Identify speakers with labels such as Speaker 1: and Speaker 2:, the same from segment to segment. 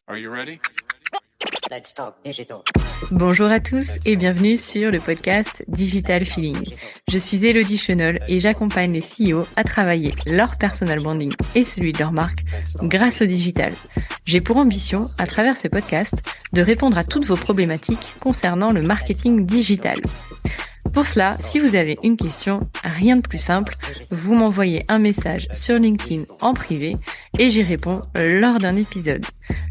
Speaker 1: Are you ready?
Speaker 2: Let's talk digital.
Speaker 3: Bonjour à tous et bienvenue sur le podcast Digital Feeling. Je suis Elodie Chenol et j'accompagne les CEO à travailler leur personal branding et celui de leur marque grâce au digital. J'ai pour ambition, à travers ce podcast, de répondre à toutes vos problématiques concernant le marketing digital. Pour cela, si vous avez une question, rien de plus simple, vous m'envoyez un message sur LinkedIn en privé et j'y réponds lors d'un épisode.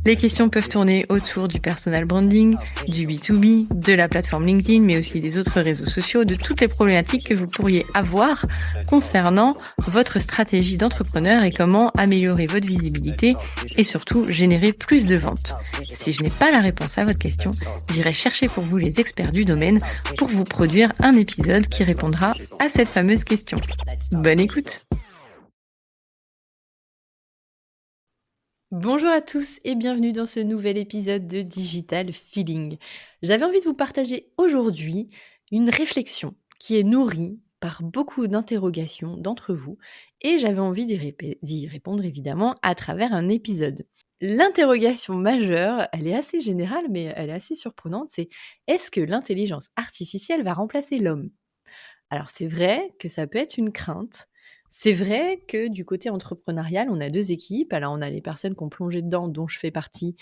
Speaker 3: Les questions peuvent tourner autour du personal branding, du B2B, de la plateforme LinkedIn, mais aussi des autres réseaux sociaux, de toutes les problématiques que vous pourriez avoir concernant votre stratégie d'entrepreneur et comment améliorer votre visibilité et surtout générer plus de ventes. Si je n'ai pas la réponse à votre question, j'irai chercher pour vous les experts du domaine pour vous produire un épisode qui répondra à cette fameuse question. Bonne écoute! Bonjour à tous et bienvenue dans ce nouvel épisode de Digital Feeling. J'avais envie de vous partager aujourd'hui une réflexion qui est nourrie par beaucoup d'interrogations d'entre vous et j'avais envie d'y répondre évidemment à travers un épisode. L'interrogation majeure, elle est assez générale mais elle est assez surprenante, c'est est-ce que l'intelligence artificielle va remplacer l'homme ? Alors c'est vrai que ça peut être une crainte. C'est vrai que du côté entrepreneurial, on a 2 équipes. Alors on a les personnes qui ont plongé dedans, dont je fais partie,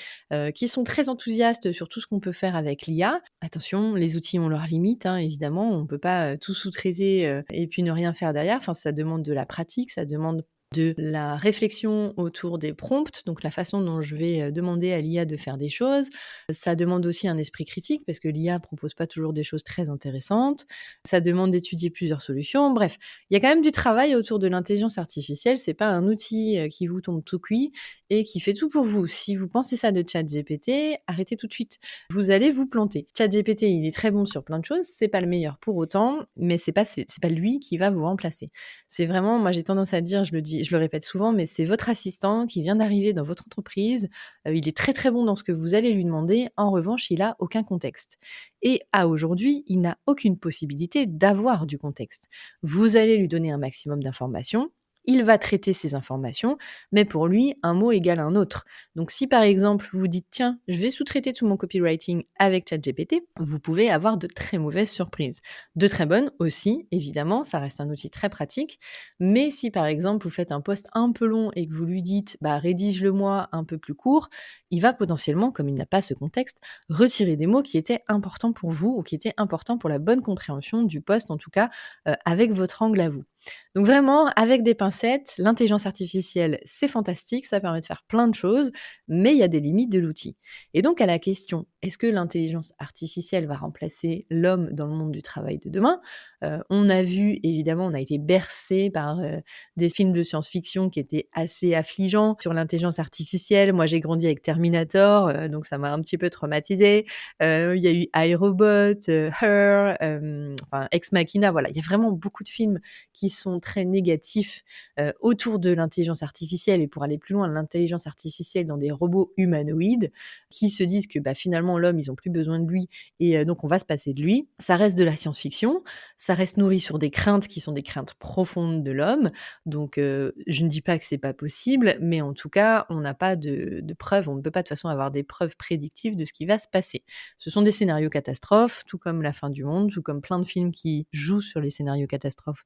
Speaker 3: qui sont très enthousiastes sur tout ce qu'on peut faire avec l'IA. Attention, les outils ont leurs limites, hein, évidemment. On ne peut pas, tout sous-traiter, et puis ne rien faire derrière. Enfin, ça demande de la pratique, ça demande de la réflexion autour des prompts, donc la façon dont je vais, demander à l'IA de faire des choses. Ça demande aussi un esprit critique parce que l'IA propose pas toujours des choses très intéressantes. Ça demande d'étudier plusieurs solutions. Bref, il y a quand même du travail autour de l'intelligence artificielle. C'est pas un outil qui vous tombe tout cuit et qui fait tout pour vous. Si vous pensez ça de ChatGPT, arrêtez tout de suite. Vous allez vous planter. ChatGPT, il est très bon sur plein de choses. C'est pas le meilleur pour autant, mais c'est pas lui qui va vous remplacer. C'est vraiment, moi j'ai tendance à dire, je le répète souvent, mais c'est votre assistant qui vient d'arriver dans votre entreprise. Il est très très bon dans ce que vous allez lui demander. En revanche, il a aucun contexte. Et à aujourd'hui, il n'a aucune possibilité d'avoir du contexte. Vous allez lui donner un maximum d'informations. Il va traiter ces informations, mais pour lui, un mot égale un autre. Donc si par exemple vous dites tiens, je vais sous-traiter tout mon copywriting avec ChatGPT, vous pouvez avoir de très mauvaises surprises. De très bonnes aussi, évidemment, ça reste un outil très pratique, mais si par exemple vous faites un post un peu long et que vous lui dites rédige-le-moi un peu plus court, il va potentiellement, comme il n'a pas ce contexte, retirer des mots qui étaient importants pour vous ou qui étaient importants pour la bonne compréhension du post, en tout cas avec votre angle à vous. Donc vraiment, avec des pincettes, l'intelligence artificielle, c'est fantastique, ça permet de faire plein de choses, mais il y a des limites de l'outil. Et donc à la question, est-ce que l'intelligence artificielle va remplacer l'homme dans le monde du travail de demain ? On a vu, évidemment, on a été bercé par des films de science-fiction qui étaient assez affligeants sur l'intelligence artificielle. Moi, j'ai grandi avec Terminator, donc ça m'a un petit peu traumatisée. Il y a eu iRobot, Her, enfin Ex Machina, voilà. Il y a vraiment beaucoup de films qui sont très négatifs autour de l'intelligence artificielle et pour aller plus loin, l'intelligence artificielle dans des robots humanoïdes qui se disent que finalement l'homme, ils ont plus besoin de lui et donc on va se passer de lui. Ça reste de la science-fiction, ça reste nourri sur des craintes qui sont des craintes profondes de l'homme. Donc je ne dis pas que c'est pas possible, mais en tout cas, on n'a pas de preuves, on ne peut pas de toute façon avoir des preuves prédictives de ce qui va se passer. Ce sont des scénarios catastrophes, tout comme la fin du monde, tout comme plein de films qui jouent sur les scénarios catastrophes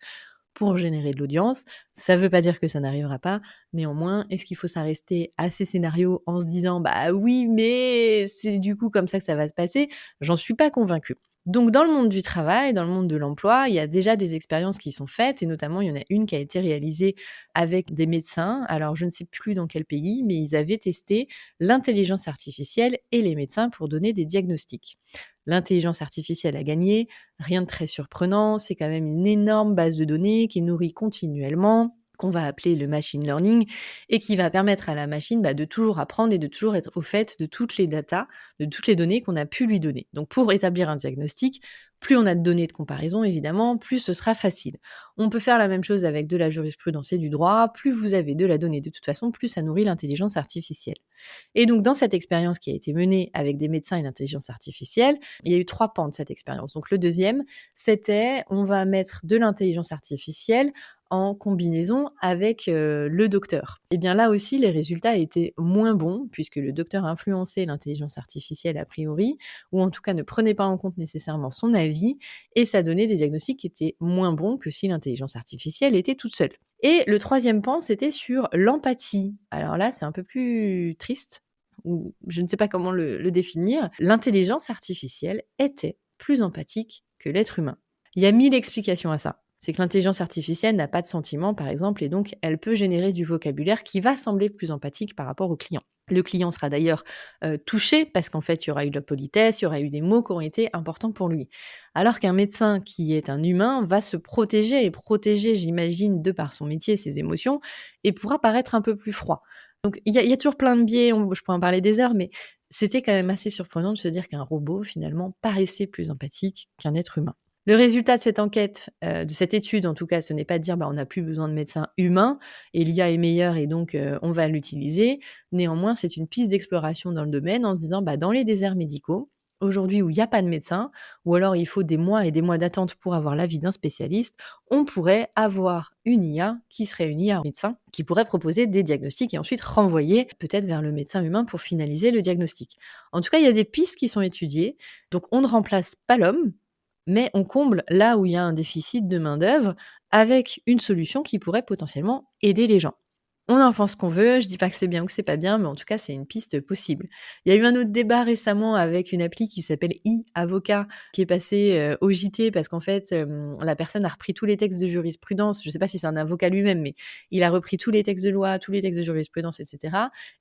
Speaker 3: pour générer de l'audience. Ça ne veut pas dire que ça n'arrivera pas. Néanmoins, est-ce qu'il faut s'arrêter à ces scénarios en se disant « oui, mais c'est du coup comme ça que ça va se passer ?» J'en suis pas convaincue. Donc dans le monde du travail, dans le monde de l'emploi, il y a déjà des expériences qui sont faites et notamment il y en a une qui a été réalisée avec des médecins. Alors je ne sais plus dans quel pays, mais ils avaient testé l'intelligence artificielle et les médecins pour donner des diagnostics. L'intelligence artificielle a gagné, rien de très surprenant, c'est quand même une énorme base de données qui est nourrie continuellement, qu'on va appeler le machine learning, et qui va permettre à la machine de toujours apprendre et de toujours être au fait de toutes les datas, de toutes les données qu'on a pu lui donner. Donc pour établir un diagnostic, Plus on a de données de comparaison, évidemment, plus ce sera facile. On peut faire la même chose avec de la jurisprudence et du droit. Plus vous avez de la donnée de toute façon, plus ça nourrit l'intelligence artificielle. Et donc, dans cette expérience qui a été menée avec des médecins et l'intelligence artificielle, il y a eu 3 pans de cette expérience. Donc, le deuxième, c'était on va mettre de l'intelligence artificielle en combinaison avec le docteur. Et bien là aussi, les résultats étaient moins bons, puisque le docteur influençait l'intelligence artificielle a priori, ou en tout cas ne prenait pas en compte nécessairement son avis, et ça donnait des diagnostics qui étaient moins bons que si l'intelligence artificielle était toute seule. Et le troisième pan, c'était sur l'empathie. Alors là, c'est un peu plus triste, ou je ne sais pas comment le définir. L'intelligence artificielle était plus empathique que l'être humain. Il y a 1000 explications à ça. C'est que l'intelligence artificielle n'a pas de sentiments, par exemple, et donc elle peut générer du vocabulaire qui va sembler plus empathique par rapport au client. Le client sera d'ailleurs touché parce qu'en fait, il y aura eu de la politesse, il y aura eu des mots qui ont été importants pour lui. Alors qu'un médecin qui est un humain va se protéger et protéger, j'imagine, de par son métier, ses émotions, et pourra paraître un peu plus froid. Donc il y a toujours plein de biais, je pourrais en parler des heures, mais c'était quand même assez surprenant de se dire qu'un robot, finalement, paraissait plus empathique qu'un être humain. Le résultat de cette enquête, de cette étude en tout cas, ce n'est pas de dire: «Bah, on n'a plus besoin de médecins humains et l'IA est meilleure et donc on va l'utiliser». Néanmoins, c'est une piste d'exploration dans le domaine en se disant: «Bah, dans les déserts médicaux, aujourd'hui où il y a pas de médecin ou alors il faut des mois et des mois d'attente pour avoir l'avis d'un spécialiste, on pourrait avoir une IA qui serait une IA médecin, qui pourrait proposer des diagnostics et ensuite renvoyer peut-être vers le médecin humain pour finaliser le diagnostic». En tout cas, il y a des pistes qui sont étudiées, donc on ne remplace pas l'homme, mais on comble là où il y a un déficit de main-d'œuvre avec une solution qui pourrait potentiellement aider les gens. On en pense qu'on veut, je dis pas que c'est bien ou que c'est pas bien, mais en tout cas, c'est une piste possible. Il y a eu un autre débat récemment avec une appli qui s'appelle e-Avocat, qui est passée au JT parce qu'en fait, la personne a repris tous les textes de jurisprudence. Je sais pas si c'est un avocat lui-même, mais il a repris tous les textes de loi, tous les textes de jurisprudence, etc.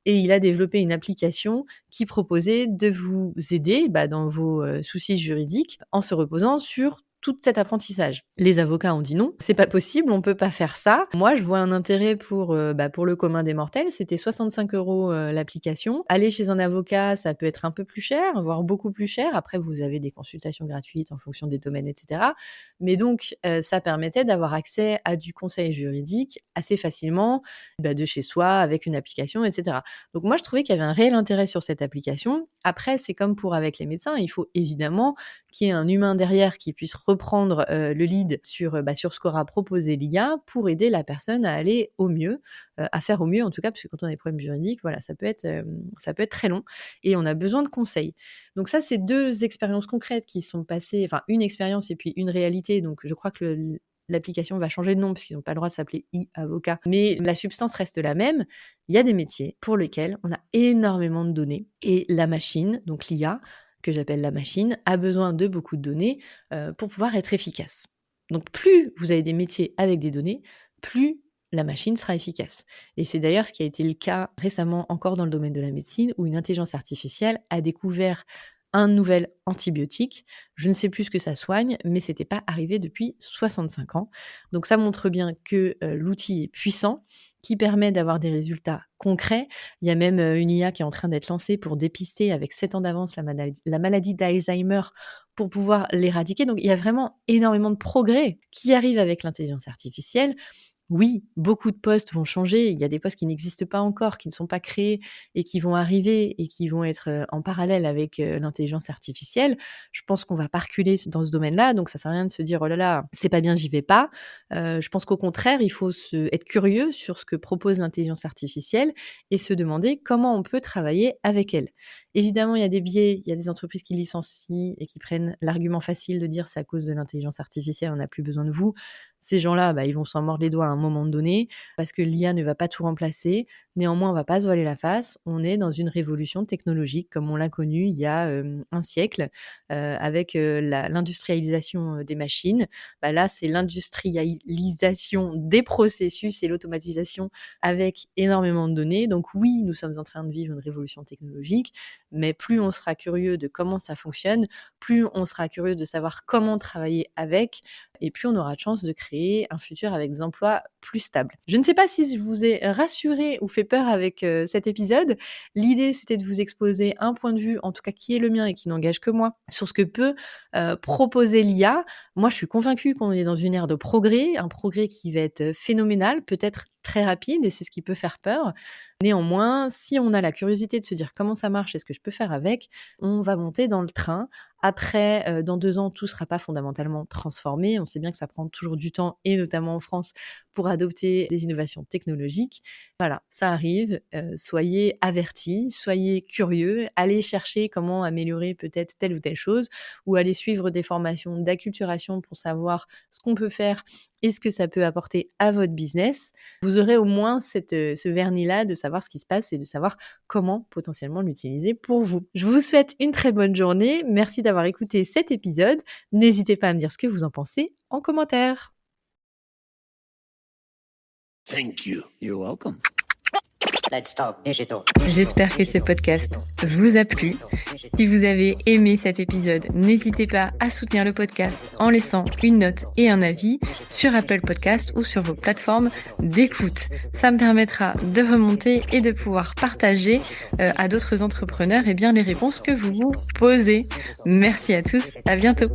Speaker 3: Et il a développé une application qui proposait de vous aider dans vos soucis juridiques en se reposant sur tout cet apprentissage. Les avocats ont dit non, c'est pas possible, on peut pas faire ça. Moi, je vois un intérêt pour le commun des mortels. C'était 65 € l'application. Aller chez un avocat, ça peut être un peu plus cher, voire beaucoup plus cher. Après, vous avez des consultations gratuites en fonction des domaines, etc. Mais donc, ça permettait d'avoir accès à du conseil juridique assez facilement, de chez soi, avec une application, etc. Donc moi, je trouvais qu'il y avait un réel intérêt sur cette application. Après, c'est comme pour avec les médecins, il faut évidemment qu'il y ait un humain derrière qui puisse reprendre le lead sur ce qu'aura proposé l'IA pour aider la personne à aller au mieux, à faire au mieux en tout cas, parce que quand on a des problèmes juridiques, voilà, ça peut être très long et on a besoin de conseils. Donc ça, c'est 2 expériences concrètes qui sont passées, enfin une expérience et puis une réalité. Donc je crois que l'application va changer de nom parce qu'ils n'ont pas le droit de s'appeler e-avocat, mais la substance reste la même. Il y a des métiers pour lesquels on a énormément de données et la machine, donc l'IA, que j'appelle la machine, a besoin de beaucoup de données pour pouvoir être efficace. Donc plus vous avez des métiers avec des données, plus la machine sera efficace. Et c'est d'ailleurs ce qui a été le cas récemment encore dans le domaine de la médecine, où une intelligence artificielle a découvert un nouvel antibiotique. Je ne sais plus ce que ça soigne, mais c'était pas arrivé depuis 65 ans. Donc ça montre bien que l'outil est puissant, qui permet d'avoir des résultats concrets. Il y a même une IA qui est en train d'être lancée pour dépister avec 7 ans d'avance la maladie d'Alzheimer pour pouvoir l'éradiquer. Donc il y a vraiment énormément de progrès qui arrivent avec l'intelligence artificielle. Oui, beaucoup de postes vont changer. Il y a des postes qui n'existent pas encore, qui ne sont pas créés et qui vont arriver et qui vont être en parallèle avec l'intelligence artificielle. Je pense qu'on va pas reculer dans ce domaine-là, donc ça sert à rien de se dire: «Oh là là, c'est pas bien, j'y vais pas». Je pense qu'au contraire, il faut être curieux sur ce que propose l'intelligence artificielle et se demander comment on peut travailler avec elle. Évidemment, il y a des biais, il y a des entreprises qui licencient et qui prennent l'argument facile de dire: «C'est à cause de l'intelligence artificielle, on n'a plus besoin de vous». Ces gens-là, ils vont s'en mordre les doigts à un moment donné parce que l'IA ne va pas tout remplacer. Néanmoins, on va pas se voiler la face. On est dans une révolution technologique comme on l'a connue il y a un siècle avec l'industrialisation des machines. Là, c'est l'industrialisation des processus et l'automatisation avec énormément de données. Donc oui, nous sommes en train de vivre une révolution technologique, mais plus on sera curieux de comment ça fonctionne, plus on sera curieux de savoir comment travailler avec, et plus on aura de chance de créer un futur avec des emplois plus stable. Je ne sais pas si je vous ai rassuré ou fait peur avec cet épisode. L'idée, c'était de vous exposer un point de vue, en tout cas qui est le mien et qui n'engage que moi, sur ce que peut proposer l'IA. Moi, je suis convaincue qu'on est dans une ère de progrès, un progrès qui va être phénoménal, peut-être très rapide, et c'est ce qui peut faire peur. Néanmoins, si on a la curiosité de se dire comment ça marche et ce que je peux faire avec, on va monter dans le train. Après, dans 2 ans, tout ne sera pas fondamentalement transformé. On sait bien que ça prend toujours du temps, et notamment en France, pour adopter des innovations technologiques. Voilà, ça arrive. Soyez avertis, soyez curieux, allez chercher comment améliorer peut-être telle ou telle chose, ou allez suivre des formations d'acculturation pour savoir ce qu'on peut faire et ce que ça peut apporter à votre business. Vous aurez au moins ce vernis-là de savoir ce qui se passe et de savoir comment potentiellement l'utiliser pour vous. Je vous souhaite une très bonne journée. Merci d'avoir écouté cet épisode. N'hésitez pas à me dire ce que vous en pensez en commentaire.
Speaker 2: Thank you. You're welcome. Let's talk digital.
Speaker 3: J'espère que ce podcast vous a plu. Si vous avez aimé cet épisode, n'hésitez pas à soutenir le podcast en laissant une note et un avis sur Apple Podcast ou sur vos plateformes d'écoute. Ça me permettra de remonter et de pouvoir partager à d'autres entrepreneurs les réponses que vous vous posez. Merci à tous, à bientôt.